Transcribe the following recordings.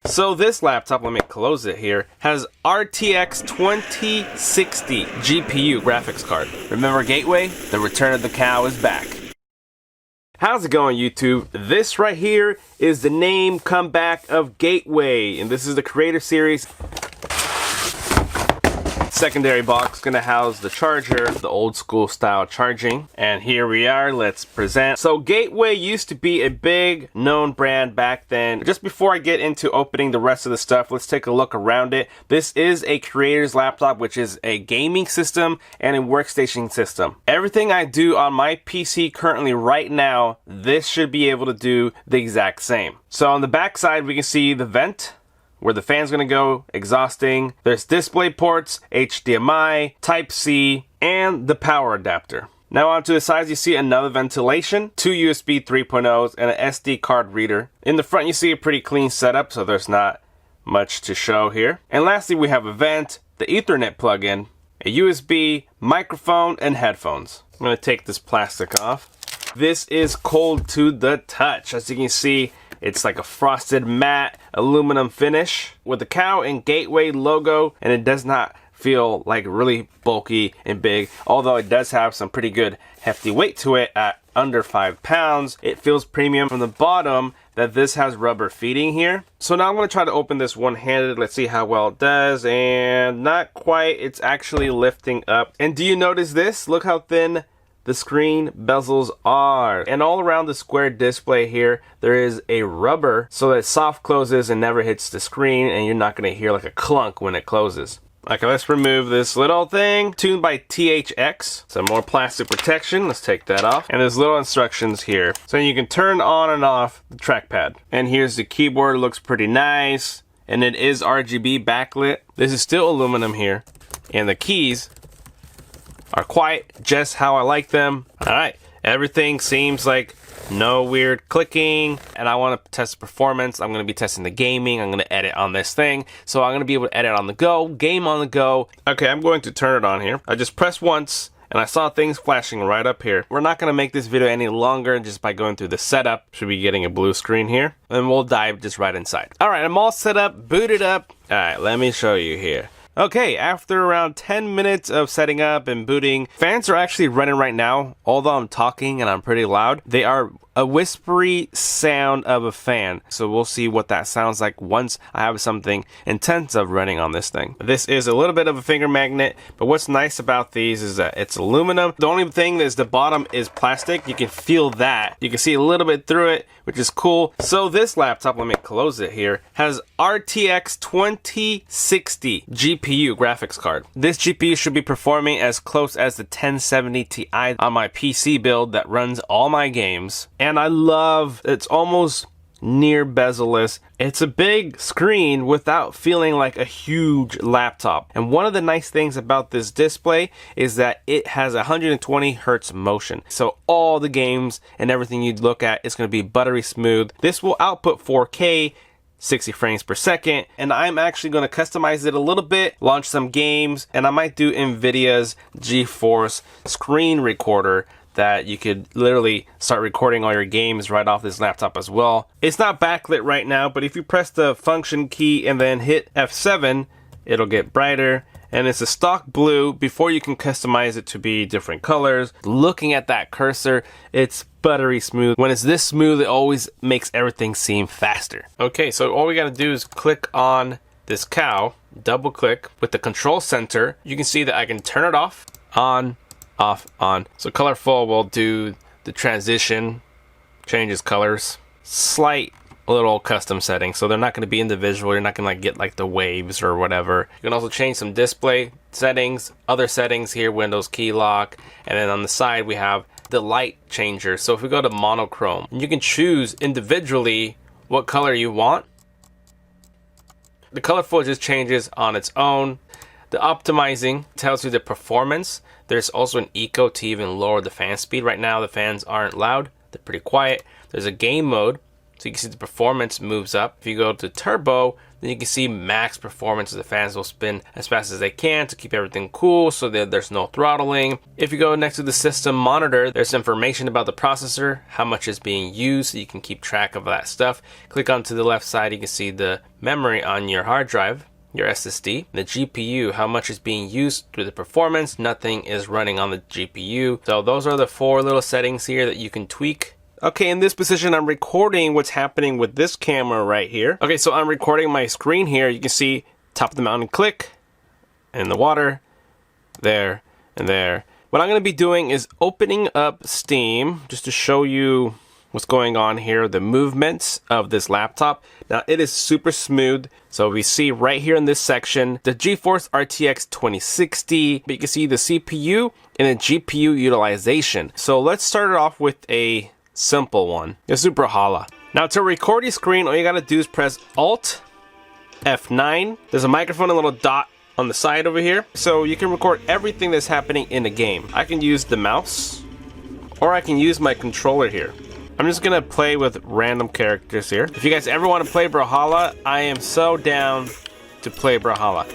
So this laptop, let me close it here, has RTX 2060 GPU graphics card. Remember Gateway? The return of the cow is back. How's it going, YouTube? This right here is the name comeback of Gateway, and this is the Creator Series. Secondary box gonna house the charger, the old school style charging, and here we are. Let's present. So Gateway used to be a big known brand back then. Just before I get into opening the rest of the stuff, let's take a look around it. This is a creator's laptop, which is a gaming system and a workstation system. Everything I do on my PC currently right now, this should be able to do the exact same. So on the back side, we can see the vent, where the fan's gonna go, exhausting. There's display ports, HDMI, Type-C, and the power adapter. Now onto the sides, you see another ventilation, two USB 3.0s, and an SD card reader. In the front, you see a pretty clean setup, so there's not much to show here. And lastly, we have a vent, the Ethernet plug-in, a USB, microphone, and headphones. I'm gonna take this plastic off. This is cold to the touch. As you can see, it's like a frosted matte aluminum finish with the cow and Gateway logo, and it does not feel like really bulky and big, although it does have some pretty good hefty weight to it at under 5 pounds. It feels premium from the bottom that this has rubber feeding here. So now I'm going to try to open this one-handed. Let's see how well it does, and not quite. It's actually lifting up. And do you notice this? Look how thin the screen bezels are. And all around the square display here, there is a rubber so that it soft closes and never hits the screen, and you're not gonna hear like a clunk when it closes. Okay, let's remove this little thing. Tuned by THX. Some more plastic protection. Let's take that off. And there's little instructions here. So you can turn on and off the trackpad. And here's the keyboard. It looks pretty nice. And it is RGB backlit. This is still aluminum here. And the keys are quite just how I like them. Alright, everything seems like no weird clicking, and I want to test performance. I'm going to be testing the gaming. I'm going to edit on this thing, so I'm going to be able to edit on the go, game on the go. Okay, I'm going to turn it on here. I just pressed once, and I saw things flashing right up here. We're not going to make this video any longer just by going through the setup. Should be getting a blue screen here, and we'll dive just right inside. Alright, I'm all set up, booted up. Alright, let me show you here. Okay, after around 10 minutes of setting up and booting, fans are actually running right now. Although I'm talking and I'm pretty loud, they are a whispery sound of a fan. So we'll see what that sounds like once I have something intensive running on this thing. This is a little bit of a finger magnet, but what's nice about these is that it's aluminum. The only thing is the bottom is plastic. You can feel that. You can see a little bit through it, which is cool. So this laptop, let me close it here, has RTX 2060 GPU graphics card. This GPU should be performing as close as the 1070 Ti on my PC build that runs all my games. And I love, it's almost near bezel-less. It's a big screen without feeling like a huge laptop. And one of the nice things about this display is that it has 120 Hertz motion. So all the games and everything you look at is going to be buttery smooth. This will output 4K, 60 frames per second, and I'm actually going to customize it a little bit, launch some games, and I might do NVIDIA's GeForce screen recorder that you could literally start recording all your games right off this laptop as well. It's not backlit right now, but if you press the function key and then hit F7, it'll get brighter. And it's a stock blue before you can customize it to be different colors. Looking at that cursor, it's buttery smooth. When it's this smooth, it always makes everything seem faster. Okay, so all we gotta do is click on this cow, double click with the control center. You can see that I can turn it off, on, off, on. So colorful will do the transition, changes colors. Slight little custom settings, so they're not going to be individual. You're not going to like get like the waves or whatever. You can also change some display settings, other settings here, Windows key lock, and then on the side we have the light changer. So if we go to monochrome, you can choose individually what color you want. The colorful just changes on its own. The optimizing tells you the performance. There's also an eco to even lower the fan speed. Right now the fans aren't loud, they're pretty quiet. There's a game mode, So you can see the performance moves up. If you go to turbo, then you can see max performance. The fans will spin as fast as they can to keep everything cool so that there's no throttling. If you go next to the system monitor, there's information about the processor, how much is being used, so you can keep track of that stuff. Click onto the left side, you can see the memory on your hard drive, your SSD, the GPU, how much is being used through the performance. Nothing is running on the GPU. So those are the 4 little settings here that you can tweak. Okay, in this position, I'm recording what's happening with this camera right here. Okay, so I'm recording my screen here. You can see top of the mountain click, and the water, there, and there. What I'm gonna be doing is opening up Steam just to show you what's going on here, the movements of this laptop. Now it is super smooth. So we see right here in this section, the GeForce RTX 2060, but you can see the CPU and the GPU utilization. So let's start it off with a simple one, the Brawlhalla. Now to record your screen, all you gotta do is press Alt F9. There's a microphone, a little dot on the side over here. So you can record everything that's happening in the game. I can use the mouse, or I can use my controller here. I'm just gonna play with random characters here. If you guys ever want to play Brawlhalla, I am so down to play Brawlhalla.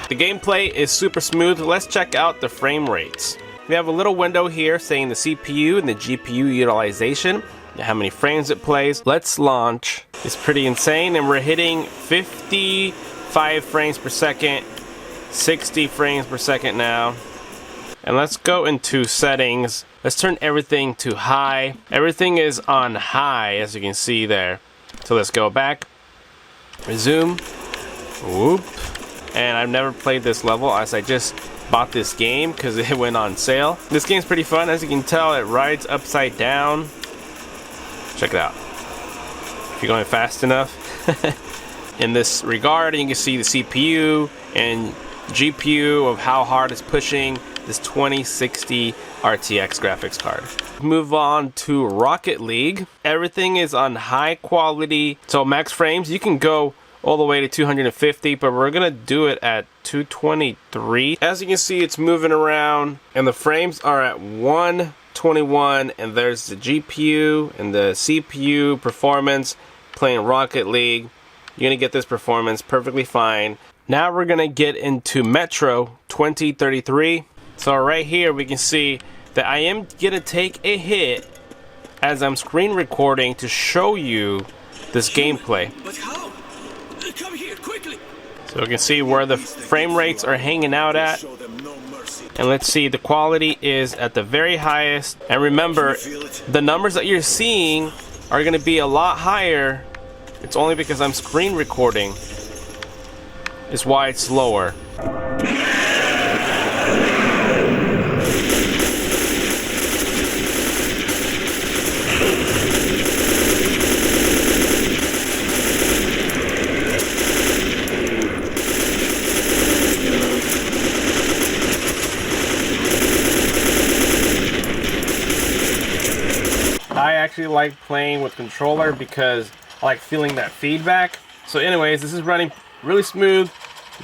The gameplay is super smooth. Let's check out the frame rates. We have a little window here saying the CPU and the GPU utilization, how many frames it plays. Let's launch. It's pretty insane, and we're hitting 55 frames per second, 60 frames per second now. And let's go into settings. Let's turn everything to high. Everything is on high, as you can see there. So let's go back, resume, whoop. And I've never played this level, as I just bought this game because it went on sale. This game's pretty fun. As you can tell, it rides upside down. Check it out. If you're going fast enough. In this regard, you can see the CPU and GPU of how hard it's pushing this 2060 RTX graphics card. Move on to Rocket League. Everything is on high quality. So max frames, you can go all the way to 250, but we're gonna do it at 223. As you can see, it's moving around, and the frames are at 121, and there's the GPU and the CPU performance playing Rocket League. You're gonna get this performance perfectly fine. Now we're gonna get into Metro 2033. So right here we can see that I am gonna take a hit as I'm screen recording to show you this gameplay. But how? Come here quickly. So you can see where the frame rates are hanging out at. And let's see, the quality is at the very highest. And remember, the numbers that you're seeing are gonna be a lot higher. It's only because I'm screen recording is why it's lower. I actually like playing with controller because I like feeling that feedback. So anyways, this is running really smooth,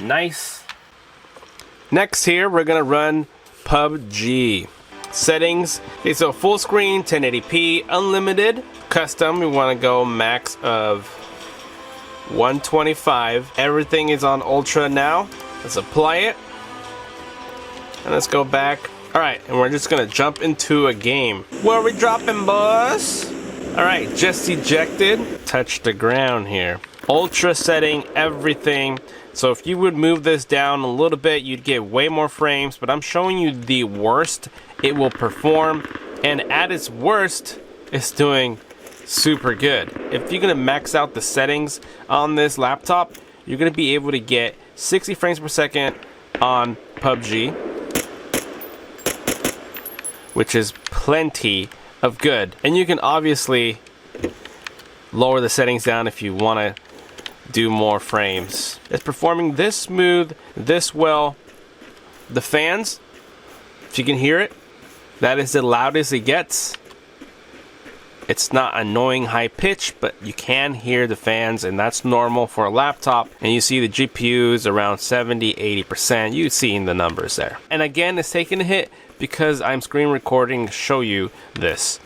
nice. Next here, we're gonna run PUBG. Settings, okay, so full screen, 1080p, unlimited. Custom, we wanna go max of 125. Everything is on ultra now. Let's apply it. And let's go back. Alright, and we're just gonna jump into a game. Where are we dropping, boss? Alright, just ejected. Touch the ground here. Ultra setting, everything. So if you would move this down a little bit, you'd get way more frames, but I'm showing you the worst it will perform. And at its worst, it's doing super good. If you're gonna max out the settings on this laptop, you're gonna be able to get 60 frames per second on PUBG, which is plenty of good. And you can obviously lower the settings down if you want to do more frames. It's performing this smooth, this well. The fans, if you can hear it, that is the loudest it gets. It's not annoying high pitch, but you can hear the fans, and that's normal for a laptop. And you see the GPUs around 70-80%. You've seen the numbers there. And again, it's taking a hit because I'm screen recording to show you this.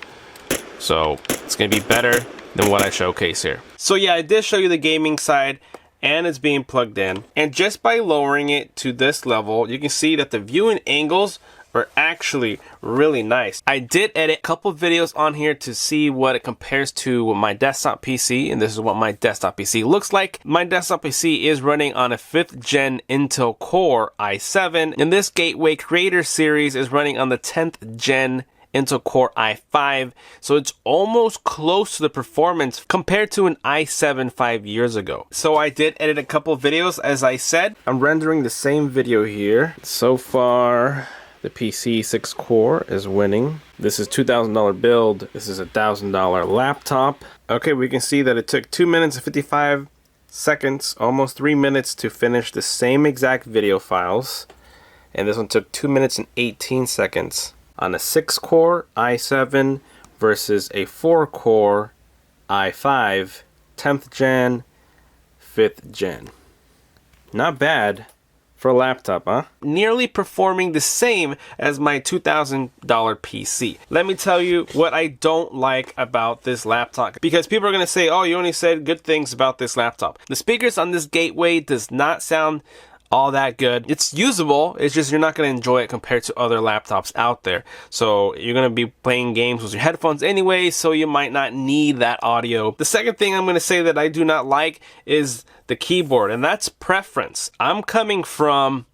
So it's gonna be better than what I showcase here. So yeah, I did show you the gaming side, and it's being plugged in. And just by lowering it to this level, you can see that the viewing angles are actually really nice. I did edit a couple videos on here to see what it compares to my desktop PC, and this is what my desktop PC looks like. My desktop PC is running on a 5th gen Intel Core i7, and this Gateway Creator Series is running on the 10th gen Intel Core i5, so it's almost close to the performance compared to an i7 5 years ago. So I did edit a couple of videos, as I said. I'm rendering the same video here. So far, the PC 6 core is winning. This is $2,000 build. This is a $1,000 laptop. Okay, we can see that it took 2 minutes and 55 seconds, almost 3 minutes to finish the same exact video files. And this one took 2 minutes and 18 seconds. On a 6 core i7 versus a 4 core i5, 10th gen, 5th gen. Not bad for a laptop, huh? Nearly performing the same as my $2,000 PC. Let me tell you what I don't like about this laptop, because people are gonna say, oh, you only said good things about this laptop. The speakers on this Gateway does not sound all that good. It's usable, it's just you're not going to enjoy it compared to other laptops out there. So you're going to be playing games with your headphones anyway, so you might not need that audio. The second thing I'm going to say that I do not like is the keyboard, and that's preference. I'm coming from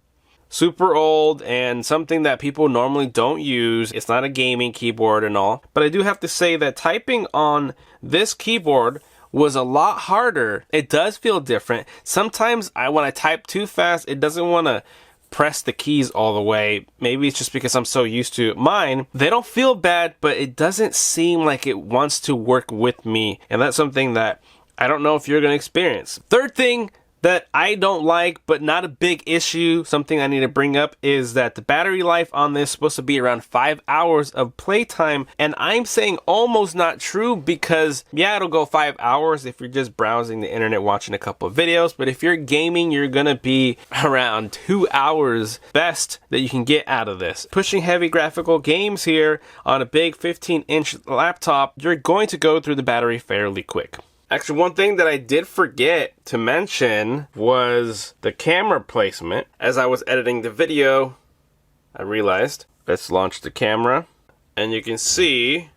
super old and something that people normally don't use. It's not a gaming keyboard and all, but I do have to say that typing on this keyboard was a lot harder. It does feel different. Sometimes when I type too fast, it doesn't want to press the keys all the way. Maybe it's just because I'm so used to mine. They don't feel bad, but it doesn't seem like it wants to work with me. And that's something that I don't know if you're going to experience. Third thing that I don't like, but not a big issue, something I need to bring up, is that the battery life on this is supposed to be around 5 hours of playtime, and I'm saying almost not true, because yeah, it'll go 5 hours if you're just browsing the internet watching a couple of videos, but if you're gaming, you're gonna be around 2 hours best that you can get out of this. Pushing heavy graphical games here on a big 15-inch laptop, you're going to go through the battery fairly quick. Actually, one thing that I did forget to mention was the camera placement. As I was editing the video, I realized, let's launch the camera. And you can see,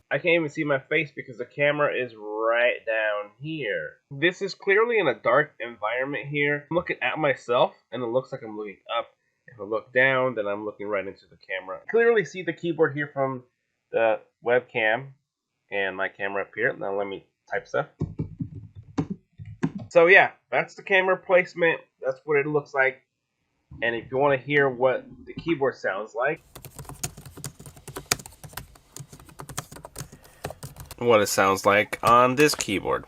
I can't even see my face because the camera is right down here. This is clearly in a dark environment here. I'm looking at myself, and it looks like I'm looking up. If I look down, then I'm looking right into the camera. Clearly see the keyboard here from the webcam and my camera up here. Now let me type stuff. So yeah, that's the camera placement. That's what it looks like. And if you want to hear what the keyboard sounds like, what it sounds like on this keyboard.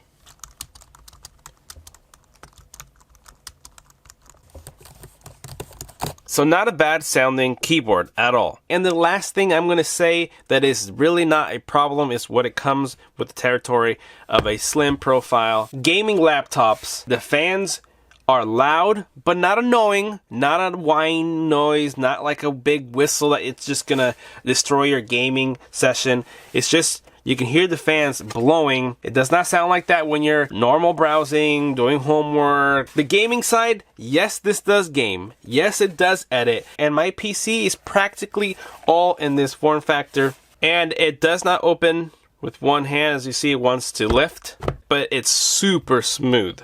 So not a bad sounding keyboard at all. And the last thing I'm going to say that is really not a problem is what it comes with the territory of a slim profile. Gaming laptops, the fans are loud, but not annoying, not a whine noise, not like a big whistle that it's just going to destroy your gaming session. It's just, you can hear the fans blowing. It does not sound like that when you're normal browsing, doing homework. The gaming side, yes, this does game. Yes, it does edit. And my PC is practically all in this form factor. And it does not open with one hand. As you see, it wants to lift. But it's super smooth.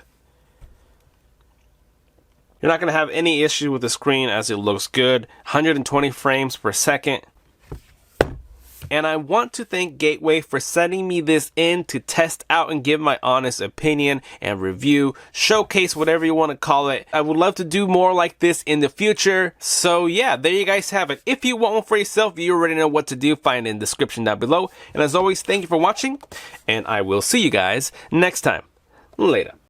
You're not going to have any issue with the screen as it looks good. 120 frames per second. And I want to thank Gateway for sending me this in to test out and give my honest opinion and review, showcase, whatever you want to call it. I would love to do more like this in the future. So yeah, there you guys have it. If you want one for yourself, you already know what to do. Find it in the description down below. And as always, thank you for watching, and I will see you guys next time. Later.